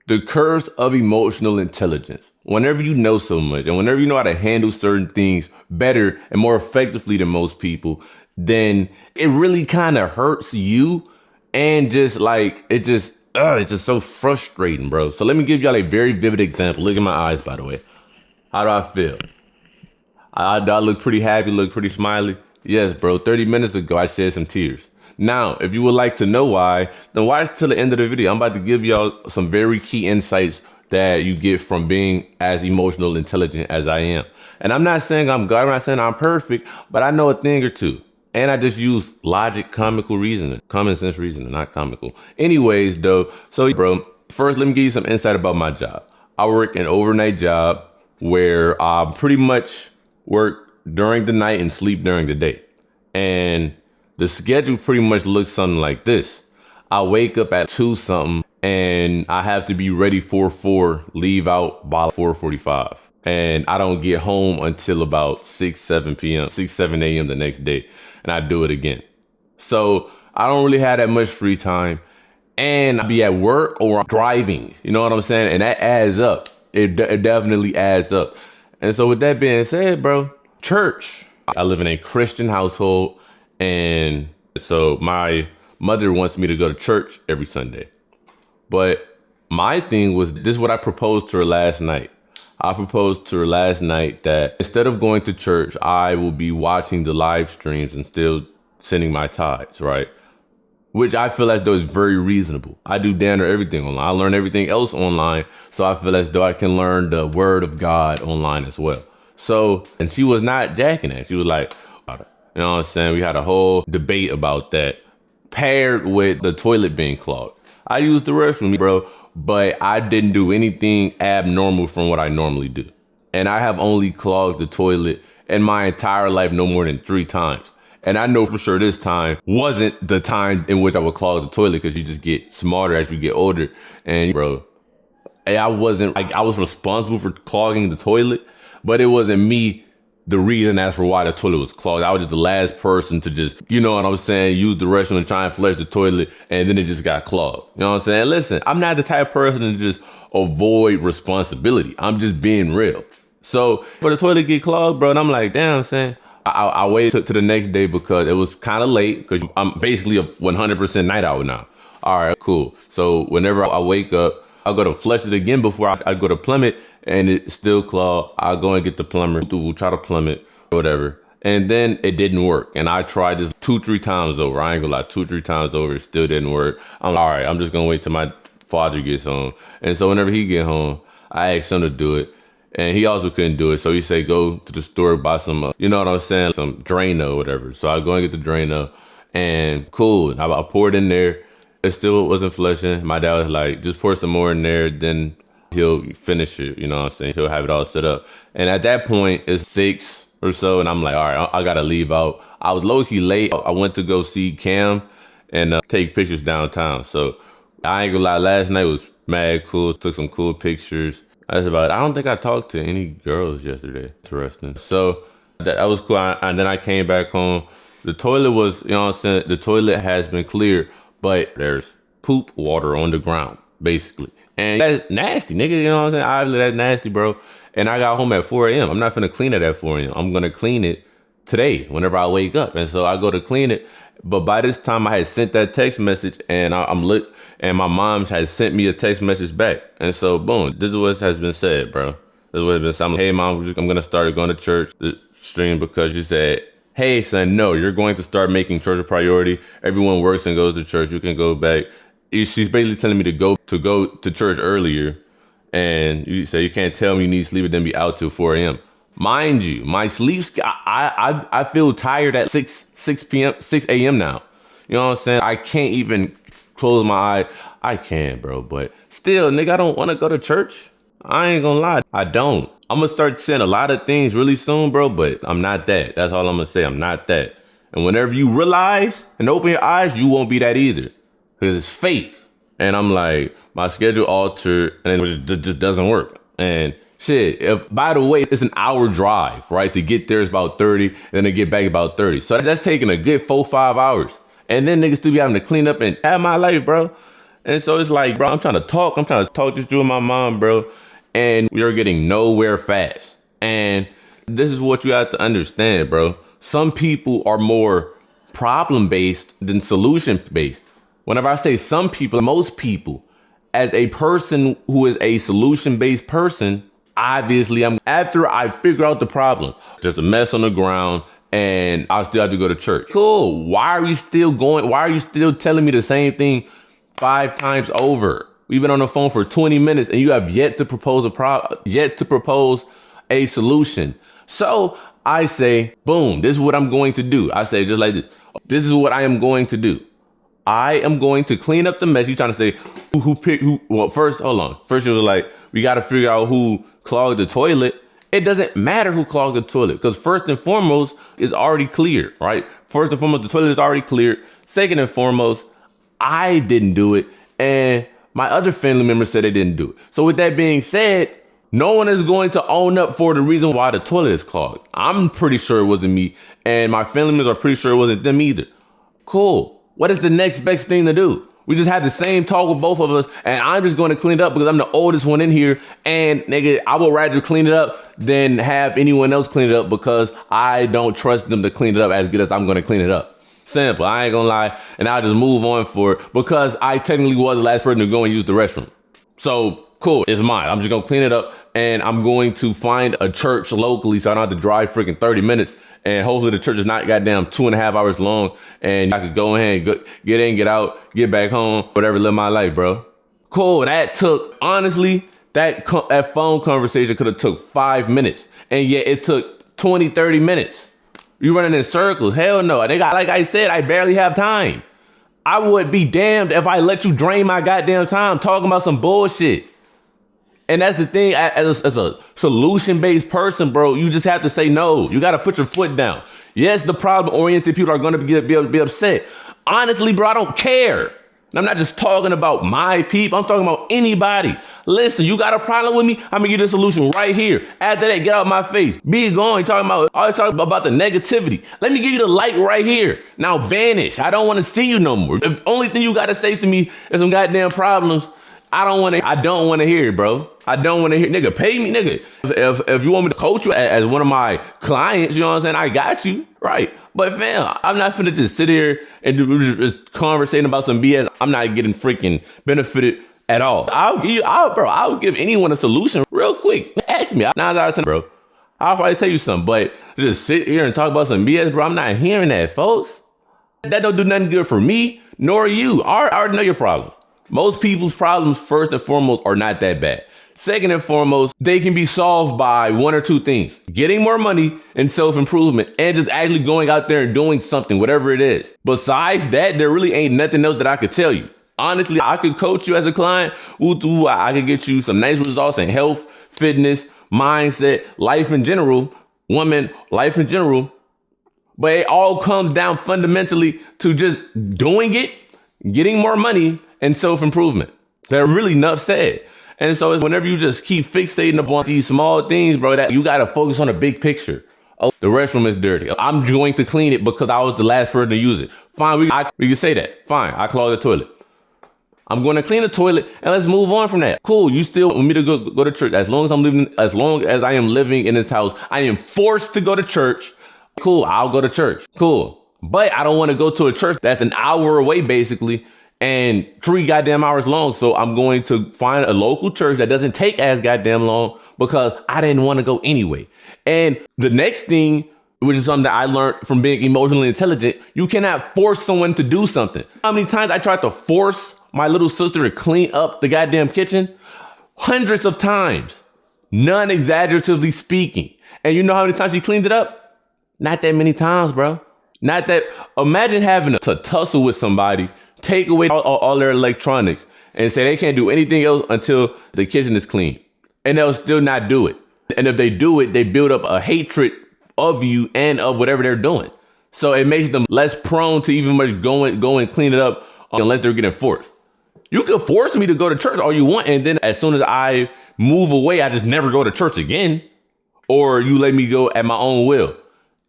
The curse of emotional intelligence. Whenever you know so much and whenever you know how to handle certain things better and more effectively than most people, then it really kind of hurts you. And just like, it's just so frustrating, bro. So let me give y'all a very vivid example. Look at my eyes, by the way. How do I feel? I look pretty happy, look pretty smiley. Yes, bro. 30 minutes ago, I shed some tears. Now, if you would like to know why, then watch till the end of the video. I'm about to give y'all some very key insights that you get from being as emotional intelligent as I am. And I'm not saying I'm God, I'm not saying I'm perfect, but I know a thing or two. And I just use logic, common sense reasoning, not comical. Anyways, though, so bro, first let me give you some insight about my job. I work an overnight job where I pretty much work during the night and sleep during the day. And the schedule pretty much looks something like this. I wake up at 2 something and I have to be ready for 4, leave out by 4:45. And I don't get home until about 7 a.m. the next day. And I do it again. So I don't really have that much free time. And I'll be at work or I'm driving. You know what I'm saying? And that adds up. It definitely adds up. And so with that being said, bro, church. I live in a Christian household. And so my mother wants me to go to church every Sunday. But my thing was, this is what I proposed to her last night. I proposed to her last night that instead of going to church, I will be watching the live streams and still sending my tithes, right? Which I feel as though is very reasonable. I do damn near everything online. I learn everything else online. So I feel as though I can learn the word of God online as well. So, and she was not jacking that. She was like, you know what I'm saying? We had a whole debate about that, paired with the toilet being clogged. I used the restroom, bro, but I didn't do anything abnormal from what I normally do. And I have only clogged the toilet in my entire life no more than 3 times. And I know for sure this time wasn't the time in which I would clog the toilet, because you just get smarter as you get older. And bro, I was responsible for clogging the toilet, but it wasn't me the reason as for why the toilet was clogged. I was just the last person to just, you know what I'm saying, use the restroom and try and flush the toilet, and then it just got clogged. You know what I'm saying? Listen, I'm not the type of person to just avoid responsibility. I'm just being real. So for the toilet get clogged, bro, and I'm like, damn, I'm saying, I waited to the next day because it was kind of late, because I'm basically a 100% night owl now. All right, cool. So whenever I wake up, I'll go to flush it again before I go to plumb it, and it's still clogged. I'll go and get the plumber. We'll try to plumb it, whatever. And then it didn't work. And I tried this 2-3 times over. I ain't gonna lie, 2-3 times over, it still didn't work. I'm like, all right, I'm just gonna wait till my father gets home. And so whenever he get home, I asked him to do it. And he also couldn't do it. So he said, go to the store, buy some, you know what I'm saying, some Drano or whatever. So I go and get the Drano, and cool. I poured in there. It still wasn't flushing. My dad was like, just pour some more in there, then he'll finish it. You know what I'm saying? He'll have it all set up. And at that point, it's 6 or so. And I'm like, all right, I got to leave out. I was low-key late. I went to go see Cam and take pictures downtown. So I ain't gonna lie, last night was mad cool. Took some cool pictures. That's about it. I don't think I talked to any girls yesterday. Interesting. So that was cool. And then I came back home. The toilet was, you know what I'm saying? The toilet has been cleared, but there's poop water on the ground, basically. And that's nasty, nigga. You know what I'm saying? Obviously, that's nasty, bro. And I got home at 4 a.m. I'm not finna clean it at 4 a.m. I'm gonna clean it today whenever I wake up. And so I go to clean it. But by this time, I had sent that text message, and I'm lit. And my mom had sent me a text message back. And so, boom, this is what has been said, bro. This is what has been said. I'm like, hey, mom, I'm going to start going to church stream because you said, hey, son, no, you're going to start making church a priority. Everyone works and goes to church. You can go back. She's basically telling me to go to church earlier. And you say you can't tell me you need sleep and then be out till 4 a.m. Mind you, my sleep, I feel tired at 6 a.m. now. You know what I'm saying? I can't even close my eye. I can, bro, but still, nigga, I don't want to go to church. I ain't gonna lie, I don't. I'm gonna start saying a lot of things really soon, bro, but I'm not that. That's all I'm gonna say. I'm not that. And whenever you realize and open your eyes, you won't be that either, because it's fake. And I'm like, my schedule altered, and it just doesn't work. And shit, if, by the way, it's an hour drive, right? To get there is about 30, and then to get back about 30. So that's taking a good 4-5 hours. And then niggas still be having to clean up and have my life, bro. And so it's like, bro, I'm trying to talk this through with my mom, bro. And we are getting nowhere fast. And this is what you have to understand, bro. Some people are more problem-based than solution-based. Whenever I say some people, most people, as a person who is a solution-based person, obviously, after I figure out the problem, there's a mess on the ground and I still have to go to church. Cool. Why are you still going? Why are you still telling me the same thing 5 times over? We've been on the phone for 20 minutes and you have yet to propose a solution. So I say, boom, this is what I'm going to do. I say just like this. This is what I am going to do. I am going to clean up the mess. You trying to say who? Well, first, hold on. First, you was like, we got to figure out who clogged the toilet. It doesn't matter who clogged the toilet because first and foremost, it's already clear, right? First and foremost, the toilet is already cleared. Second and foremost, I didn't do it. And my other family members said they didn't do it. So with that being said, no one is going to own up for the reason why the toilet is clogged. I'm pretty sure it wasn't me. And my family members are pretty sure it wasn't them either. Cool. What is the next best thing to do? We just had the same talk with both of us, and I'm just going to clean it up because I'm the oldest one in here. And nigga, I would rather clean it up than have anyone else clean it up because I don't trust them to clean it up as good as I'm going to clean it up. Simple. I ain't gonna lie. And I'll just move on for it because I technically was the last person to go and use the restroom. So cool, it's mine. I'm just gonna clean it up and I'm going to find a church locally so I don't have to drive freaking 30 minutes. And hopefully the church is not goddamn 2.5 hours long and I could go ahead and get in, get out, get back home, whatever, live my life, bro. Cool. That took, honestly, that phone conversation could have took 5 minutes. And yet it took 20, 30 minutes. You running in circles. Hell no. Like I said, I barely have time. I would be damned if I let you drain my goddamn time talking about some bullshit. And that's the thing, as a solution-based person, bro, you just have to say no. You got to put your foot down. Yes, the problem-oriented people are going to be upset. Honestly, bro, I don't care. And I'm not just talking about my people. I'm talking about anybody. Listen, you got a problem with me? I'm going to give you the solution right here. After that, get out of my face. Be gone. Always talking about the negativity. Let me give you the light right here. Now vanish. I don't want to see you no more. The only thing you got to say to me is some goddamn problems. I don't want to hear it, bro. I don't want to hear, nigga, pay me, nigga. If you want me to coach you as one of my clients, you know what I'm saying? I got you, right? But fam, I'm not finna just sit here and just conversating about some BS. I'm not getting freaking benefited at all. I'll give anyone a solution real quick. Ask me. 9 out of 10, bro. I'll probably tell you something, but just sit here and talk about some BS, bro. I'm not hearing that, folks. That don't do nothing good for me, nor you. I already know your problems. Most people's problems, first and foremost, are not that bad. Second and foremost, they can be solved by 1 or 2 things. Getting more money and self-improvement and just actually going out there and doing something, whatever it is. Besides that, there really ain't nothing else that I could tell you. Honestly, I could coach you as a client. I could get you some nice results in health, fitness, mindset, life in general, life in general. But it all comes down fundamentally to just doing it, getting more money, and self-improvement. They're really enough said. And so it's whenever you just keep fixating upon these small things, bro, that you got to focus on the big picture. Oh, the restroom is dirty. I'm going to clean it because I was the last person to use it. Fine, we can say that. Fine, I clogged the toilet. I'm going to clean the toilet and let's move on from that. Cool, you still want me to go to church. As long as I am living in this house, I am forced to go to church. Cool, I'll go to church. Cool. But I don't want to go to a church that's an hour away, basically, and 3 goddamn hours long. So I'm going to find a local church that doesn't take as goddamn long because I didn't want to go anyway. And the next thing, which is something that I learned from being emotionally intelligent, you cannot force someone to do something. How many times I tried to force my little sister to clean up the goddamn kitchen? Hundreds of times, non-exaggeratively speaking. And you know how many times she cleaned it up? Not that many times, bro. Not that. Imagine having to tussle with somebody, take away all their electronics and say they can't do anything else until the kitchen is clean. And they'll still not do it. And if they do it, they build up a hatred of you and of whatever they're doing. So it makes them less prone to even much go and clean it up unless they're getting forced. You can force me to go to church all you want. And then as soon as I move away, I just never go to church again. Or you let me go at my own will.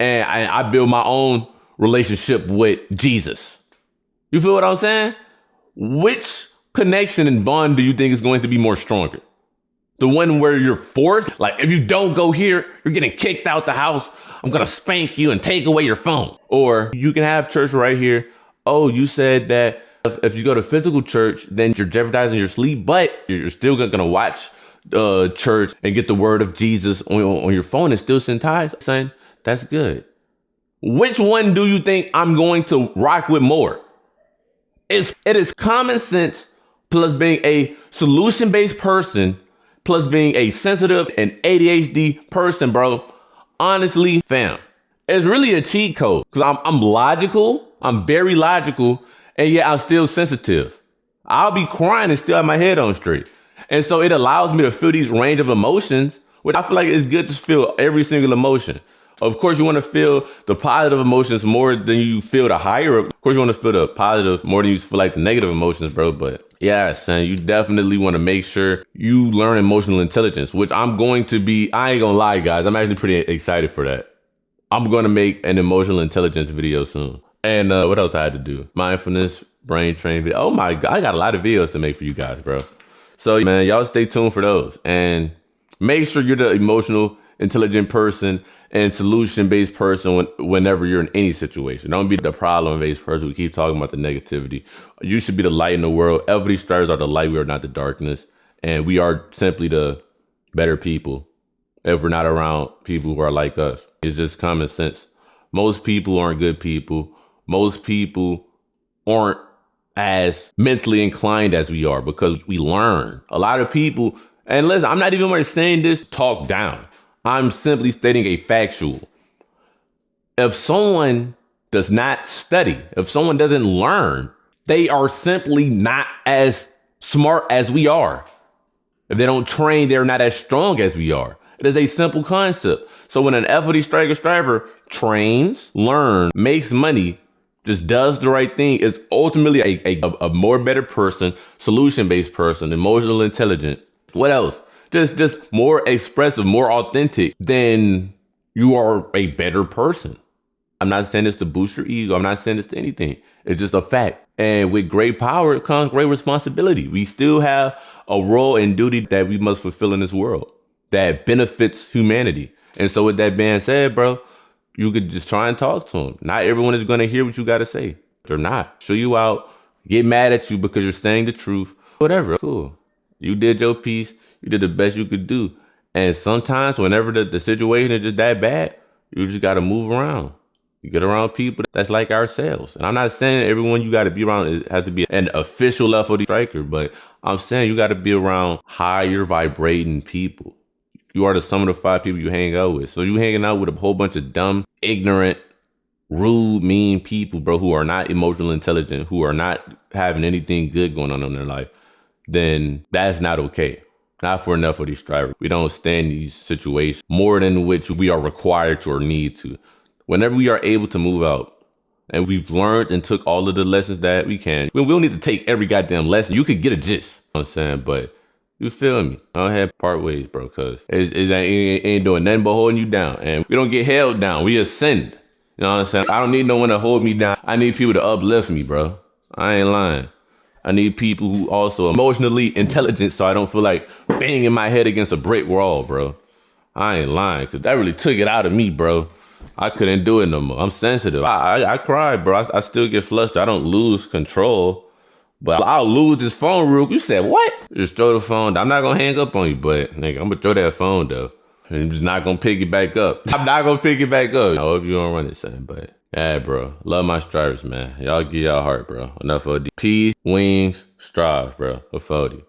And I build my own relationship with Jesus. You feel what I'm saying? Which connection and bond do you think is going to be more stronger? The one where you're forced, like if you don't go here, you're getting kicked out the house. I'm going to spank you and take away your phone. Or you can have church right here. Oh, you said that if you go to physical church, then you're jeopardizing your sleep, but you're still going to watch church and get the word of Jesus on your phone and still send tithes. Son, that's good. Which one do you think I'm going to rock with more? It is common sense plus being a solution-based person plus being a sensitive and ADHD person, bro. Honestly, fam, it's really a cheat code because I'm logical. I'm very logical. And yet I'm still sensitive. I'll be crying and still have my head on straight. And so it allows me to feel these range of emotions, which I feel like it's good to feel every single emotion. Of course, you want to feel the positive emotions more than you feel the higher. Of course, you want to feel the positive more than you feel like the negative emotions, bro. But yeah, son, you definitely want to make sure you learn emotional intelligence, which I'm going to be. I ain't gonna lie, guys. I'm actually pretty excited for that. I'm going to make an emotional intelligence video soon. And what else I had to do? Mindfulness, brain training video. Oh my God, I got a lot of videos to make for you guys, bro. So man, y'all stay tuned for those. And make sure you're the emotional, intelligent person and solution-based person whenever you're in any situation. Don't be the problem-based person who keep talking about the negativity. You should be the light in the world. Everybody stars are the light. We are not the darkness. And we are simply the better people if we're not around people who are like us. It's just common sense. Most people aren't good people. Most people aren't as mentally inclined as we are because we learn. A lot of people, and listen, I'm not even saying this talk down. I'm simply stating a factual. If someone does not study, if someone doesn't learn, they are simply not as smart as we are. If they don't train, they're not as strong as we are. It is a simple concept. So when an Hefodi striver trains, learns, makes money, just does the right thing, is ultimately a more better person, solution-based person, emotional intelligent. What else? Just more expressive, more authentic, then you are a better person. I'm not saying this to boost your ego. I'm not saying this to anything. It's just a fact. And with great power comes great responsibility. We still have a role and duty that we must fulfill in this world that benefits humanity. And so with that being said, bro, you could just try and talk to them. Not everyone is going to hear what you got to say. They're not. Show you out, get mad at you because you're saying the truth. Whatever. Cool. You did your piece. You did the best you could do. And sometimes whenever the situation is just that bad, you just got to move around. You get around people that's like ourselves. And I'm not saying everyone you got to be around has to be an official Hefodi striker, but I'm saying you got to be around higher vibrating people. You are the sum of the 5 people you hang out with. So you hanging out with a whole bunch of dumb, ignorant, rude, mean people, bro, who are not emotional intelligent, who are not having anything good going on in their life, then that's not okay. Not for enough of these strivers. We don't stand these situations more than which we are required to or need to. Whenever we are able to move out and we've learned and took all of the lessons that we can, we don't need to take every goddamn lesson. You could get a gist, you know what I'm saying? But you feel me? I don't have part ways, bro, because it ain't doing nothing but holding you down. And we don't get held down. We ascend. You know what I'm saying? I don't need no one to hold me down. I need people to uplift me, bro. I ain't lying. I need people who also emotionally intelligent so I don't feel like banging my head against a brick wall, bro. I ain't lying, because that really took it out of me, bro. I couldn't do it no more. I'm sensitive. I cry, bro. I still get flustered. I don't lose control, but I'll lose this phone real quick. You said, what? Just throw the phone. I'm not going to hang up on you, but nigga, I'm going to throw that phone, though. I'm just not going to pick it back up. I'm not going to pick it back up. I hope you don't run it, son, but yeah, bro. Love my strivers, man. Y'all give y'all heart, bro. Enough of the peace, wings, strive, bro. Hefodi.